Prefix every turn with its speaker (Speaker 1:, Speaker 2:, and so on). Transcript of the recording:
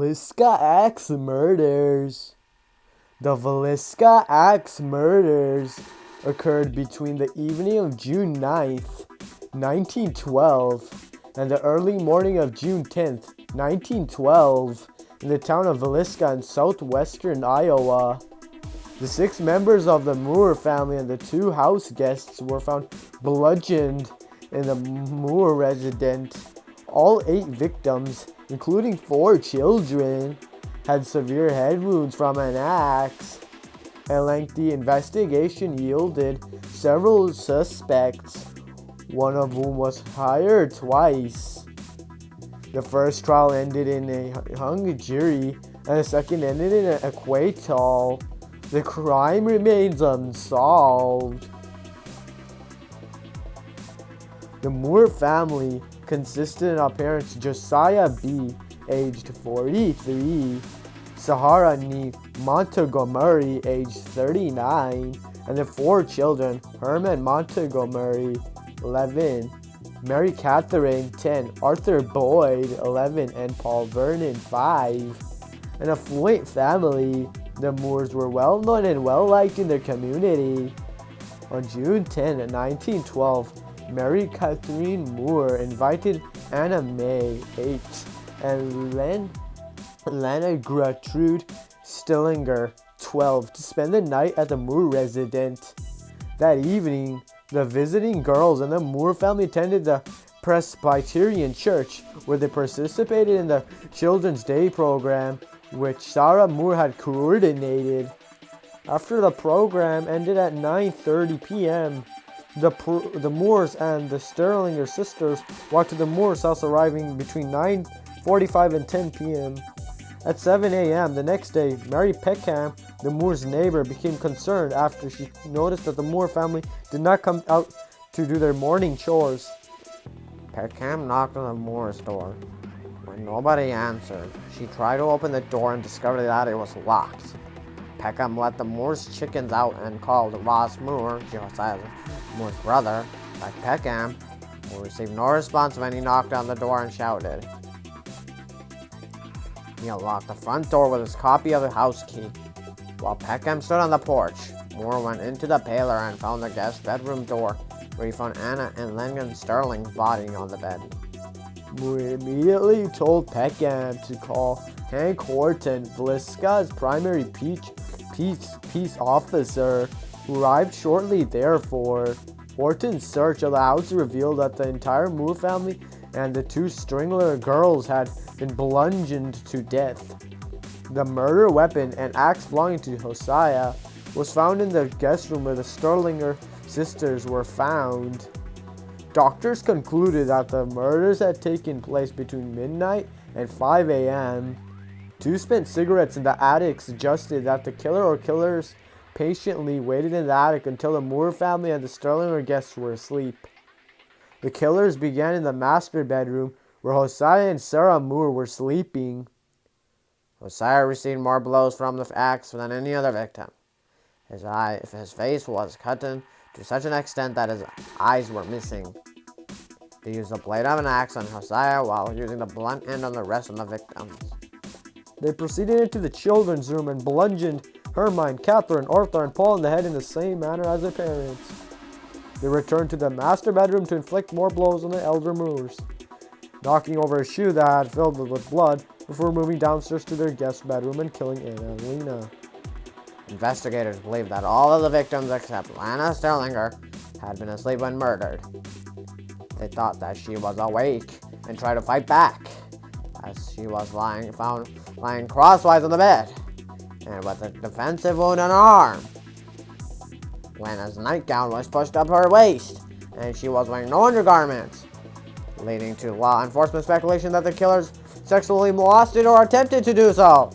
Speaker 1: Villisca Axe murders. The Villisca Axe murders occurred between the evening of June 9th, 1912, and the early morning of June 10th, 1912, in the town of Villisca in southwestern Iowa. The 6 members of the Moore family and the 2 house guests were found bludgeoned in the Moore residence. All 8 victims, including 4 children, had severe head wounds from an axe. A lengthy investigation yielded several suspects, one of whom was hired twice. The first trial ended in a hung jury, and the second ended in an acquittal. The crime remains unsolved. The Moore family consisted of parents Josiah B., aged 43, Sahara Ni Montgomery, aged 39, and the 4 children, Herman Montgomery, 11, Mary Catherine, 10, Arthur Boyd, 11, and Paul Vernon, 5. An affluent family, the Moores were well known and well liked in their community. On June 10, 1912, Mary Catherine Moore invited Anna May, 8, and Lena Gertrude Stillinger, 12, to spend the night at the Moore residence. That evening, the visiting girls and the Moore family attended the Presbyterian Church, where they participated in the Children's Day program, which Sarah Moore had coordinated. After the program ended at 9:30 p.m., the Moores and the Sterlinger sisters walked to the Moores' house, arriving between 9:45 and 10 p.m. At 7 a.m. the next day, Mary Peckham, the Moores' neighbor, became concerned after she noticed that the Moore family did not come out to do their morning chores.
Speaker 2: Peckham knocked on the Moores' door. When nobody answered, she tried to open the door and discovered that it was locked. Peckham let the Moores' chickens out and called Ross Moore, Josiah Moore's brother, like Peckham, who received no response when he knocked on the door and shouted. He unlocked the front door with his copy of the house key. While Peckham stood on the porch, Moore went into the parlor and found the guest bedroom door, where he found Anna and Lennon Sterling's body on the bed.
Speaker 1: Moore immediately told Peckham to call Hank Horton, Villisca's primary peace officer, who arrived shortly thereafter. Horton's search of the house revealed that the entire Moore family and the 2 Stringler girls had been bludgeoned to death. The murder weapon, an axe belonging to Josiah, was found in the guest room where the Sterlinger sisters were found. Doctors concluded that the murders had taken place between midnight and 5 a.m. 2 spent cigarettes in the attic suggested that the killer or killers patiently waited in the attic until the Moore family and the Sterlinger guests were asleep. The killers began in the master bedroom, where Josiah and Sarah Moore were sleeping.
Speaker 2: Josiah received more blows from the axe than any other victim. His face was cut to such an extent that his eyes were missing. They used the blade of an axe on Josiah while using the blunt end on the rest of the victims.
Speaker 1: They proceeded into the children's room and bludgeoned Hermine, Catherine, Arthur, and Paul in the head in the same manner as their parents. They returned to the master bedroom to inflict more blows on the elder Moores, knocking over a shoe that had filled with blood before moving downstairs to their guest bedroom and killing Anna and Lena.
Speaker 2: Investigators believe that all of the victims except Lana Sterlinger had been asleep when murdered. They thought that she was awake and tried to fight back, as she was found lying crosswise on the bed, and with a defensive wound on her arm. Lana's nightgown was pushed up her waist, and she was wearing no undergarments, leading to law enforcement speculation that the killers sexually molested or attempted to do so.